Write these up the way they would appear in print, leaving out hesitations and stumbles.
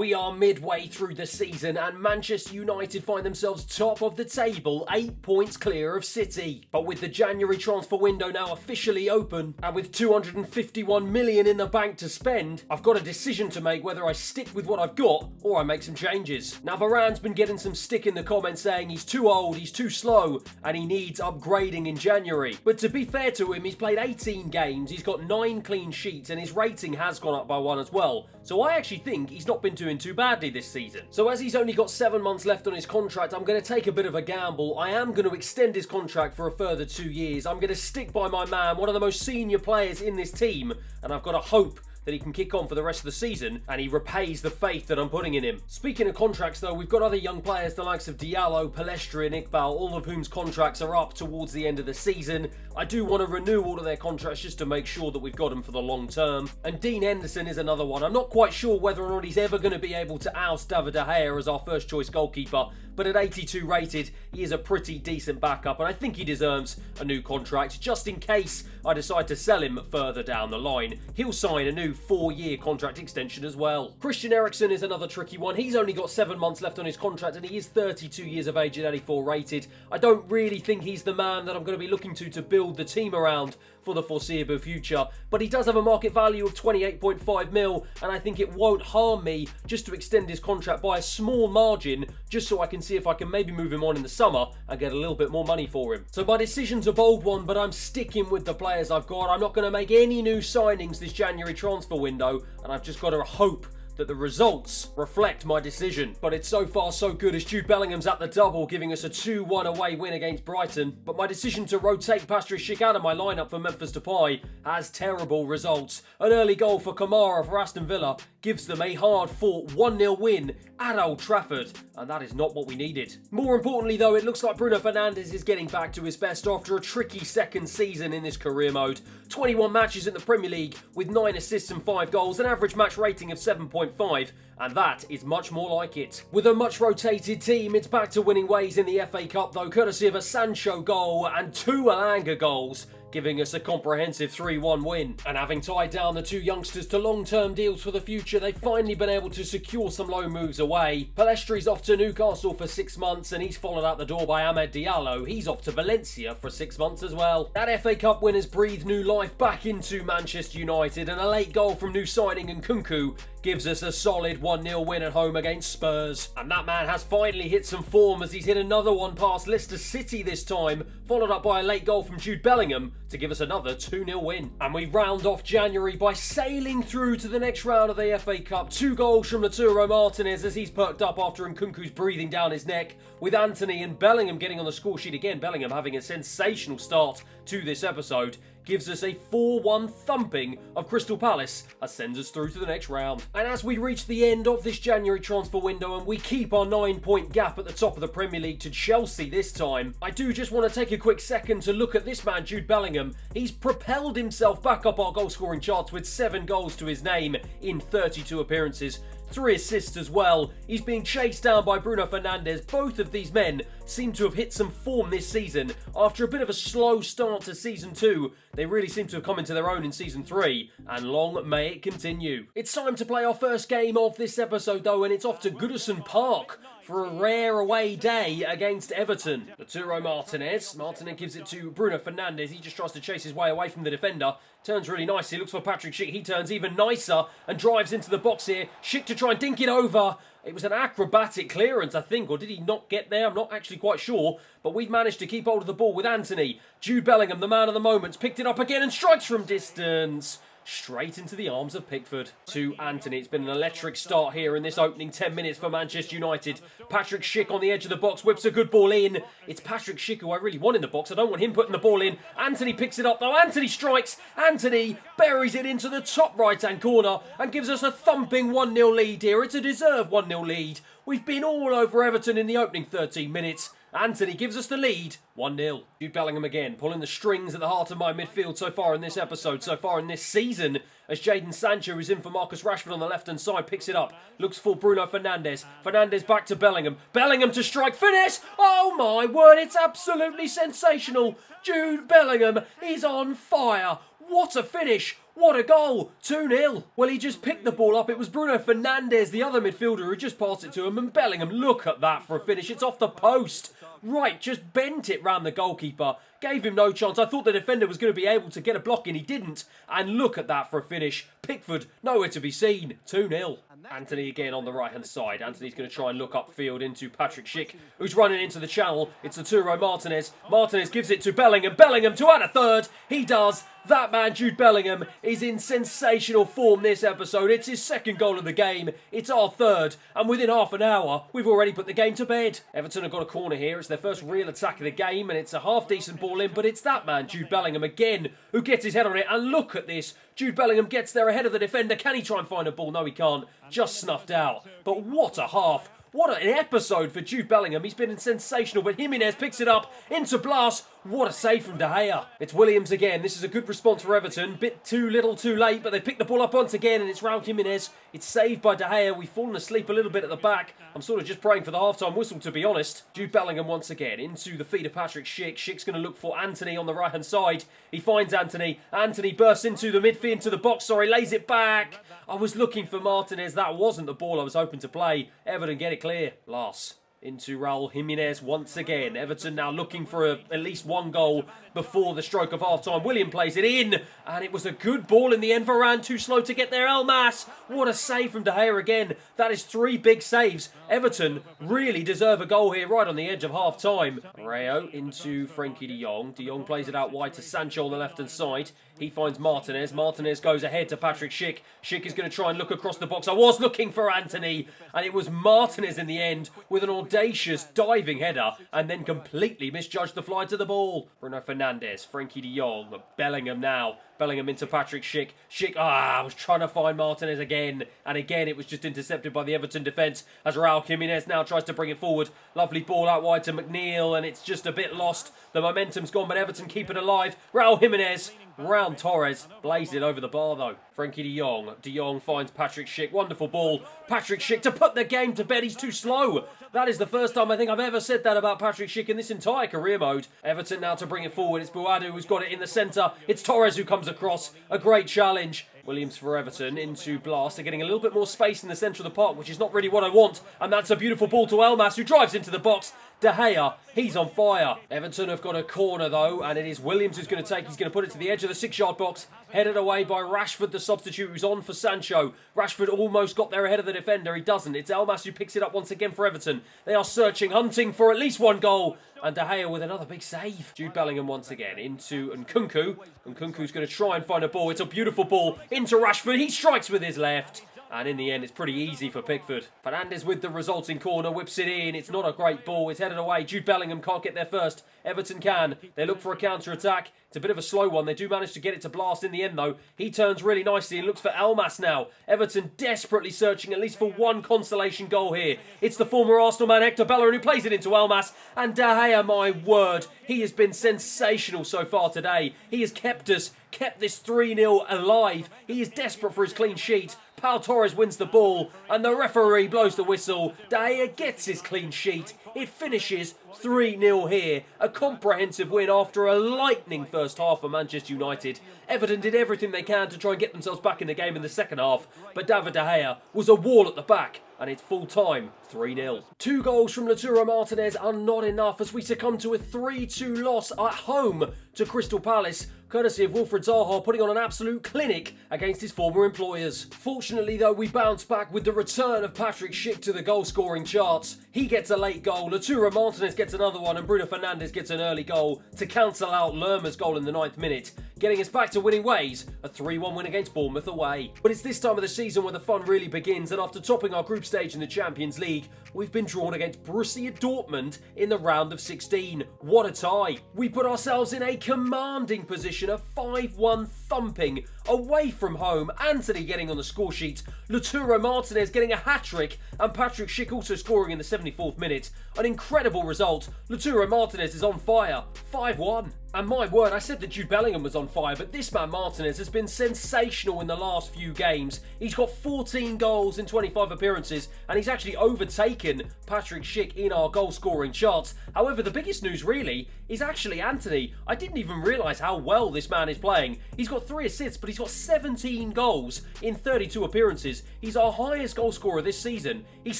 We are midway through the season and Manchester United find themselves top of the table, 8 points clear of City. But with the January transfer window now officially open and with 251 million in the bank to spend, I've got a decision to make whether I stick with what I've got or I make some changes. Now Varane's been getting some stick in the comments saying he's too old, he's too slow and he needs upgrading in January. But to be fair to him, he's played 18 games, he's got 9 clean sheets and his rating has gone up by 1 as well. So I actually think he's not been doing too badly this season. So as he's only got 7 months left on his contract, I'm going to take a bit of a gamble. I am going to extend his contract for a further 2 years. I'm going to stick by my man, one of the most senior players in this team, and I've got to hope that he can kick on for the rest of the season and he repays the faith that I'm putting in him. Speaking of contracts though, we've got other young players, the likes of Diallo, Palestri and Iqbal, all of whom's contracts are up towards the end of the season. I do want to renew all of their contracts just to make sure that we've got them for the long term. And Dean Henderson is another one. I'm not quite sure whether or not he's ever going to be able to oust David De Gea as our first choice goalkeeper, but at 82 rated, he is a pretty decent backup and I think he deserves a new contract just in case I decide to sell him further down the line. He'll sign a new 4-year contract extension as well. Christian Eriksen is another tricky one. He's only got 7 months left on his contract and he is 32 years of age at 84 rated. I don't really think he's the man that I'm going to be looking to build the team around for the foreseeable future, but he does have a market value of 28.5 mil and I think it won't harm me just to extend his contract by a small margin just so I can see if I can maybe move him on in the summer and get a little bit more money for him. So my decision's a bold one, but I'm sticking with the players I've got. I'm not going to make any new signings this January transfer window and I've just got to hope that the results reflect my decision. But it's so far so good as Jude Bellingham's at the double, giving us a 2-1 away win against Brighton. But my decision to rotate Patrick Schick out of my lineup for Memphis Depay has terrible results. An early goal for Kamara for Aston Villa gives them a hard-fought 1-0 win at Old Trafford, and that is not what we needed. More importantly though, it looks like Bruno Fernandes is getting back to his best after a tricky second season in this career mode. 21 matches in the Premier League with 9 assists and 5 goals, an average match rating of 7.5, and that is much more like it. With a much rotated team, it's back to winning ways in the FA Cup though, courtesy of a Sancho goal and 2 Elanga goals, giving us a comprehensive 3-1 win. And having tied down the 2 youngsters to long-term deals for the future, they've finally been able to secure some loan moves away. Palestri's off to Newcastle for 6 months and he's followed out the door by Amad Diallo. He's off to Valencia for 6 months as well. That FA Cup winners breathed new life back into Manchester United and a late goal from new signing Nkunku gives us a solid 1-0 win at home against Spurs. And that man has finally hit some form as he's hit another one past Leicester City this time, followed up by a late goal from Jude Bellingham to give us another 2-0 win. And we round off January by sailing through to the next round of the FA Cup. 2 goals from Lauturo Martinez as he's perked up after Nkunku's breathing down his neck, with Antony and Bellingham getting on the score sheet again. Bellingham having a sensational start to this episode gives us a 4-1 thumping of Crystal Palace and sends us through to the next round. And as we reach the end of this January transfer window and we keep our 9-point gap at the top of the Premier League to Chelsea this time, I do just want to take a quick second to look at this man, Jude Bellingham. He's propelled himself back up our goal scoring charts with 7 goals to his name in 32 appearances. 3 assists as well. He's being chased down by Bruno Fernandes. Both of these men seem to have hit some form this season. After a bit of a slow start to Season 2, they really seem to have come into their own in Season 3, and long may it continue. It's time to play our first game of this episode though, and it's off to Goodison Park for a rare away day against Everton. Lauturo Martinez gives it to Bruno Fernandes. He just tries to chase his way away from the defender. Turns really nicely, looks for Patrick Schick. He turns even nicer and drives into the box here. Schick to try and dink it over. It was an acrobatic clearance, I think, or did he not get there? I'm not actually quite sure, but we've managed to keep hold of the ball with Antony. Jude Bellingham, the man of the moment, picked it up again and strikes from distance. Straight into the arms of Pickford. To Antony. It's been an electric start here in this opening 10 minutes for Manchester United. Patrick Schick on the edge of the box, whips a good ball in. It's Patrick Schick who I really want in the box. I don't want him putting the ball in. Antony picks it up though. Antony strikes. Antony buries it into the top right-hand corner and gives us a thumping 1-0 lead here. It's a deserved 1-0 lead. We've been all over Everton in the opening 13 minutes. Antony gives us the lead, 1-0. Jude Bellingham again, pulling the strings at the heart of my midfield so far in this episode, so far in this season, as Jadon Sancho, who's in for Marcus Rashford on the left-hand side, picks it up, looks for Bruno Fernandes. Fernandes back to Bellingham. Bellingham to strike, finish! Oh my word, it's absolutely sensational. Jude Bellingham is on fire. What a finish! What a goal! 2-0. Well, he just picked the ball up. It was Bruno Fernandes, the other midfielder, who just passed it to him. And Bellingham, look at that for a finish. It's off the post. Right, just bent it round the goalkeeper. Gave him no chance. I thought the defender was going to be able to get a block in. He didn't. And look at that for a finish. Pickford, nowhere to be seen. 2-0. Anthony again on the right-hand side. Anthony's going to try and look upfield into Patrick Schick, who's running into the channel. It's Lauturo Martinez. Martinez gives it to Bellingham. Bellingham to add a third. He does. That man, Jude Bellingham, is in sensational form this episode. It's his second goal of the game. It's our third. And within half an hour, we've already put the game to bed. Everton have got a corner here. It's their first real attack of the game. And it's a half-decent ball in. But it's that man, Jude Bellingham, again, who gets his head on it. And look at this. Jude Bellingham gets there ahead of the defender. Can he try and find a ball? No, he can't. Just snuffed out. But what a half. What an episode for Jude Bellingham. He's been sensational, but Jimenez picks it up into Blas. What a save from De Gea. It's Williams again. This is a good response for Everton. Bit too little, too late, but they pick the ball up once again, and it's Raul Jimenez. It's saved by De Gea. We've fallen asleep a little bit at the back. I'm sort of just praying for the half-time whistle, to be honest. Jude Bellingham once again into the feet of Patrick Schick. Schick's going to look for Anthony on the right-hand side. He finds Anthony. Anthony bursts into the midfield, into the box, lays it back. I was looking for Martinez. That wasn't the ball I was hoping to play. Everton get it clear. Last. Into Raul Jimenez once again. Everton now looking for at least one goal before the stroke of half-time. William plays it in, and it was a good ball in the end. Varane too slow to get there. Elmas, what a save from De Gea again. That is 3 big saves. Everton really deserve a goal here right on the edge of half-time. Rayo into Frenkie de Jong. De Jong plays it out wide to Sancho on the left-hand side. He finds Martinez. Martinez goes ahead to Patrick Schick. Schick is going to try and look across the box. I was looking for Anthony, and it was Martinez in the end with an audacious diving header and then completely misjudged the fly to the ball. Bruno Fernandes, Frenkie de Jong, Bellingham now. Bellingham into Patrick Schick. Schick, I was trying to find Martinez again. And again, it was just intercepted by the Everton defence as Raul Jimenez now tries to bring it forward. Lovely ball out wide to McNeil, and it's just a bit lost. The momentum's gone, but Everton keep it alive. Raul Jimenez round Torres. Blazed it over the bar, though. Frenkie de Jong. De Jong finds Patrick Schick. Wonderful ball. Patrick Schick to put the game to bed. He's too slow. That is the first time I think I've ever said that about Patrick Schick in this entire career mode. Everton now to bring it forward. It's Buadu who's got it in the centre. It's Torres who comes across. A great challenge. Williams for Everton into Blas. They're getting a little bit more space in the centre of the park, which is not really what I want. And that's a beautiful ball to Elmas, who drives into the box. De Gea, he's on fire. Everton have got a corner, though, and it is Williams who's going to take. He's going to put it to the edge of the 6-yard box. Headed away by Rashford, the substitute, who's on for Sancho. Rashford almost got there ahead of the defender. He doesn't. It's Elmas who picks it up once again for Everton. They are searching, hunting for at least one goal. And De Gea with another big save. Jude Bellingham once again into Nkunku. Nkunku's going to try and find a ball. It's a beautiful ball into Rashford. He strikes with his left. And in the end, it's pretty easy for Pickford. Fernandes with the resulting corner, whips it in. It's not a great ball. It's headed away. Jude Bellingham can't get there first. Everton can. They look for a counter-attack. It's a bit of a slow one. They do manage to get it to Blast in the end, though. He turns really nicely and looks for Elmas now. Everton desperately searching at least for one consolation goal here. It's the former Arsenal man, Hector Bellerin, who plays it into Elmas. And De Gea, my word, he has been sensational so far today. He has kept this 3-0 alive. He is desperate for his clean sheet. Pau Torres wins the ball, and the referee blows the whistle. De Gea gets his clean sheet. It finishes 3-0 here. A comprehensive win after a lightning first half for Manchester United. Everton did everything they can to try and get themselves back in the game in the second half, but David De Gea was a wall at the back, and it's full-time 3-0. 2 goals from Lauturo Martinez are not enough as we succumb to a 3-2 loss at home to Crystal Palace, courtesy of Wilfried Zaha putting on an absolute clinic against his former employers. Fortunately, though, we bounce back with the return of Patrick Schick to the goal-scoring charts. He gets a late goal, Lautaro Martinez gets another one, and Bruno Fernandes gets an early goal to cancel out Lerma's goal in the 9th minute, getting us back to winning ways, a 3-1 win against Bournemouth away. But it's this time of the season where the fun really begins, and after topping our group stage in the Champions League, we've been drawn against Borussia Dortmund in the round of 16. What a tie! We put ourselves in a commanding position, a 5-1 thumping away from home. Anthony getting on the score sheet, Lautaro Martinez getting a hat-trick, and Patrick Schick also scoring in the 74th minute. An incredible result. Lautaro Martinez is on fire. 5-1. And my word, I said that Jude Bellingham was on fire, but this man Martinez has been sensational in the last few games. He's got 14 goals in 25 appearances, and he's actually overtaken Patrick Schick in our goal-scoring charts. However, the biggest news really is actually Antony. I didn't even realise how well this man is playing. He's got 3 assists, but he's got 17 goals in 32 appearances. He's our highest goal scorer this season. He's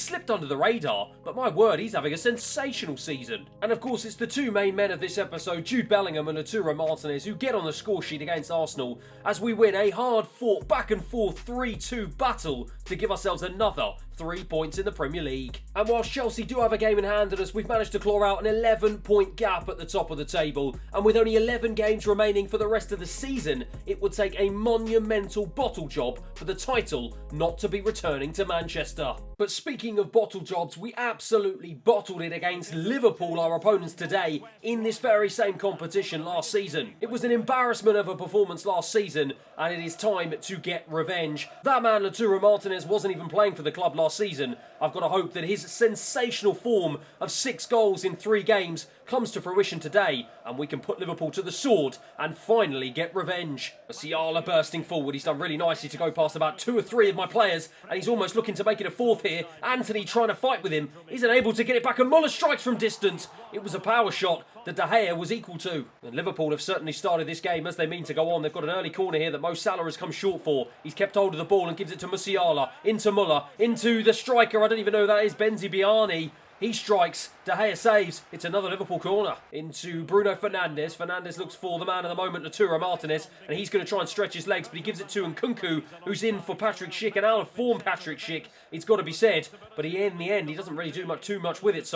slipped under the radar, but my word, he's having a sensational season. And of course, it's the two main men of this episode, Jude Bellingham and Lauturo Martinez, who get on the score sheet against Arsenal as we win a hard-fought back-and-forth 3-2 battle to give ourselves another 3 points in the Premier League. And whilst Chelsea do have a game in hand at us, we've managed to claw out an 11-point gap at the top of the table, and with only 11 games remaining for the rest of the season, it would take a monumental bottle job for the title not to be returning to Manchester. But speaking of bottle jobs, we absolutely bottled it against Liverpool, our opponents today, in this very same competition last season. It was an embarrassment of a performance last season, and it is time to get revenge. That man Lauturo Martinez wasn't even playing for the club last season. I've got to hope that his sensational form of 6 goals in 3 games comes to fruition today, and we can put Liverpool to the sword and finally get revenge. Musiala bursting forward. He's done really nicely to go past about 2 or 3 of my players, and he's almost looking to make it a 4th here. Antony trying to fight with him, isn't able to get it back, and Muller strikes from distance. It was a power shot that De Gea was equal to. And Liverpool have certainly started this game as they mean to go on. They've got an early corner here that Mo Salah has come short for. He's kept hold of the ball and gives it to Musiala, into Muller, into the striker. I don't even know who that is, Benzi Biani. He strikes, De Gea saves, it's another Liverpool corner. Into Bruno Fernandes. Fernandes looks for the man of the moment, Lauturo Martinez, and he's going to try and stretch his legs, but he gives it to Nkunku, who's in for Patrick Schick, an out-of-form Patrick Schick, it's got to be said, but in the end, he doesn't really do too much with it,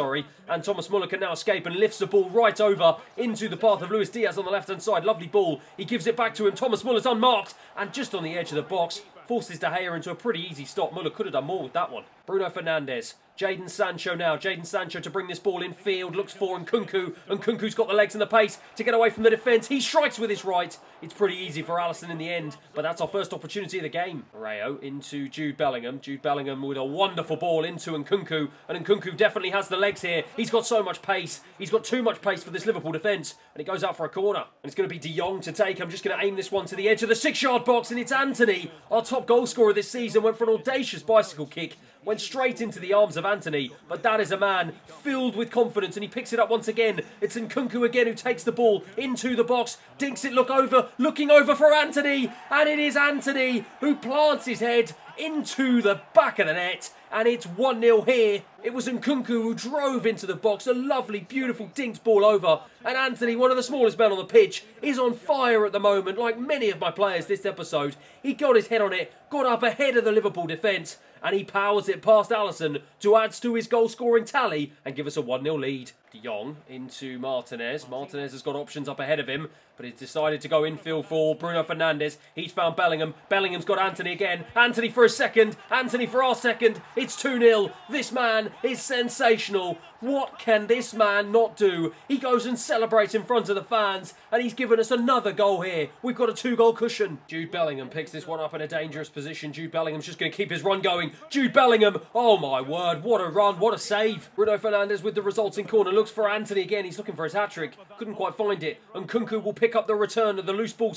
and Thomas Muller can now escape and lifts the ball right over into the path of Luis Diaz on the left-hand side. Lovely ball, he gives it back to him, Thomas Muller's unmarked, and just on the edge of the box, forces De Gea into a pretty easy stop. Muller could have done more with that one. Bruno Fernandes. Jadon Sancho now. Jadon Sancho to bring this ball in field. Looks for Nkunku. Nkunku's got the legs and the pace to get away from the defence. He strikes with his right. It's pretty easy for Alisson in the end, but that's our first opportunity of the game. Rayo into Jude Bellingham. Jude Bellingham with a wonderful ball into Nkunku, and Nkunku definitely has the legs here. He's got so much pace. He's got too much pace for this Liverpool defence, and it goes out for a corner. And it's going to be De Jong to take. I'm just going to aim this one to the edge of the 6-yard box, and it's Antony. Our top goal scorer this season went for an audacious bicycle kick. Went straight into the arms of Antony, but that is a man filled with confidence, and he picks it up once again. It's Nkunku again who takes the ball into the box, dinks it, looking over for Antony, and it is Antony who plants his head into the back of the net, and it's 1-0 here. It was Nkunku who drove into the box, a lovely, beautiful dinked ball over, and Antony, one of the smallest men on the pitch, is on fire at the moment, like many of my players this episode. He got his head on it, got up ahead of the Liverpool defence, and he powers it past Alisson to add to his goal-scoring tally and give us a 1-0 lead. De Jong into Martinez. Martinez has got options up ahead of him, but he's decided to go infield for Bruno Fernandes. He's found Bellingham. Bellingham's got Antony again. Antony for a second. Antony for our second. It's 2-0. This man is sensational. What can this man not do? He goes and celebrates in front of the fans, and he's given us another goal here. We've got a 2-goal cushion. Jude Bellingham picks this one up in a dangerous position. Jude Bellingham's just going to keep his run going. Jude Bellingham, oh my word, what a run, what a save. Bruno Fernandes with the resulting corner looks for Antony again. He's looking for his hat-trick. Couldn't quite find it. And Nkunku will pick up the return of the loose ball,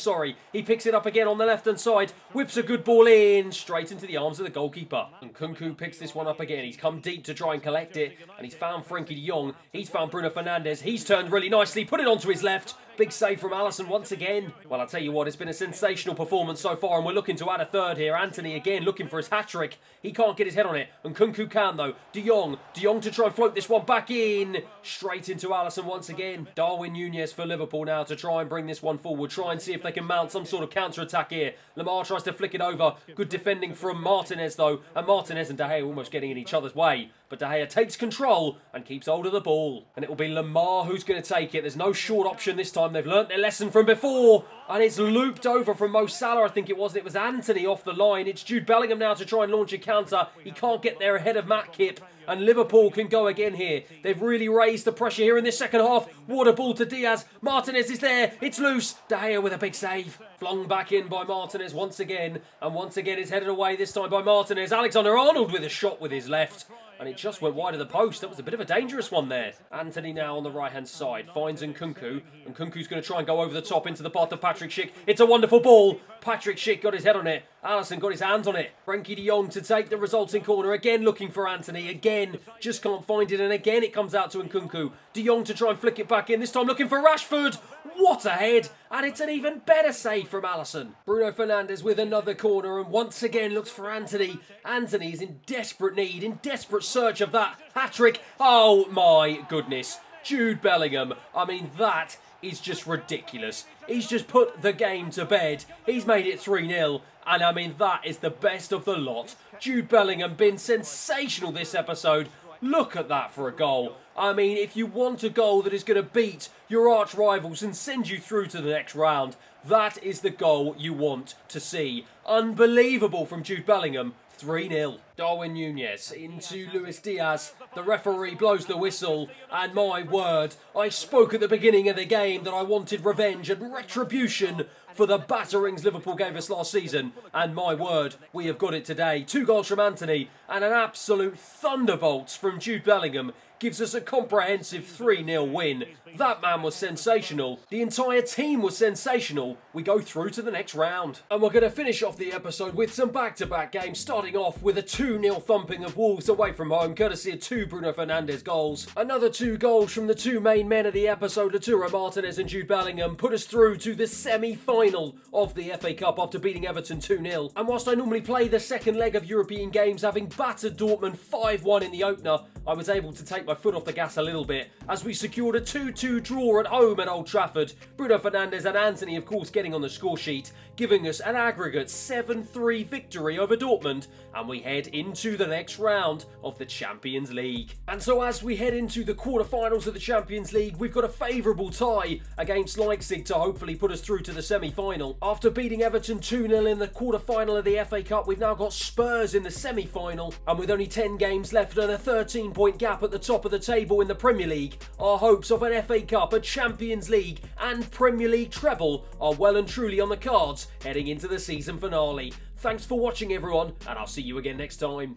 He picks it up again on the left-hand side. Whips a good ball in, straight into the arms of the goalkeeper. And Nkunku picks this one up again. He's come deep to try and collect it, and he's found Frenkie de Jong. He's found Bruno Fernandes. He's turned really nicely, put it onto his left. Big save from Alisson once again. Well, I'll tell you what, it's been a sensational performance so far, and we're looking to add a third here. Antony again looking for his hat-trick. He can't get his head on it, and Nkunku can though. De Jong to try and float this one back in. Straight into Alisson once again. Darwin Núñez for Liverpool now to try and bring this one forward. Try and see if they can mount some sort of counter-attack here. Lamar tries to flick it over. Good defending from Martinez though, and Martinez and De Gea almost getting in each other's way. But De Gea takes control and keeps hold of the ball. And it will be Lamar who's going to take it. There's no short option this time. They've learnt their lesson from before. And it's looped over from Mo Salah, I think it was. It was Antony off the line. It's Jude Bellingham now to try and launch a counter. He can't get there ahead of Matt Kipp. And Liverpool can go again here. They've really raised the pressure here in this second half. Water ball to Diaz. Martinez is there. It's loose. De Gea with a big save. Flung back in by Martinez once again. And once again it's headed away, this time by Martinez. Alexander-Arnold with a shot with his left. and it just went wide of the post. That was a bit of a dangerous one there. Antony now on the right-hand side finds Nkunku, and Nkunku's going to try and go over the top into the path of Patrick Schick. It's a wonderful ball. Patrick Schick got his head on it. Alisson got his hands on it. Frenkie de Jong to take the resulting corner. Again looking for Antony. Again, just can't find it. And again it comes out to Nkunku. De Jong to try and flick it back in. This time looking for Rashford. What a head. And it's an even better save from Alisson. Bruno Fernandes with another corner and once again looks for Antony. Antony is in desperate need, in desperate search of that hat-trick. Oh my goodness. Jude Bellingham. I mean, that is just ridiculous. He's just put the game to bed. He's made it 3-0. And I mean, that is the best of the lot. Jude Bellingham been sensational this episode. Look at that for a goal. I mean, if you want a goal that is going to beat your arch rivals and send you through to the next round, that is the goal you want to see. Unbelievable from Jude Bellingham. 3-0. Darwin Núñez into Luis Diaz. The referee blows the whistle. And my word, I spoke at the beginning of the game that I wanted revenge and retribution for the batterings Liverpool gave us last season. And my word, we have got it today. 2 goals from Antony and an absolute thunderbolt from Jude Bellingham gives us a comprehensive 3-0 win. That man was sensational. The entire team was sensational. We go through to the next round. And we're going to finish off the episode with some back-to-back games, starting off with a 2-0 thumping of Wolves away from home, courtesy of 2 Bruno Fernandes goals. Another 2 goals from the 2 main men of the episode, Lauturo, Martinez and Jude Bellingham, put us through to the semi-final of the FA Cup after beating Everton 2-0. And whilst I normally play the second leg of European games, having battered Dortmund 5-1 in the opener, I was able to take my foot off the gas a little bit as we secured a 2-2 draw at home at Old Trafford. Bruno Fernandes and Antony, of course, getting on the score sheet, giving us an aggregate 7-3 victory over Dortmund, and we head into the next round of the Champions League. And so as we head into the quarterfinals of the Champions League, we've got a favourable tie against Leipzig to hopefully put us through to the semi-final. After beating Everton 2-0 in the quarter-final of the FA Cup, we've now got Spurs in the semi-final, and with only 10 games left and a 13-point gap at the top of the table in the Premier League, our hopes of an FA Cup, a Champions League and Premier League treble are well and truly on the cards heading into the season finale. Thanks for watching everyone, and I'll see you again next time.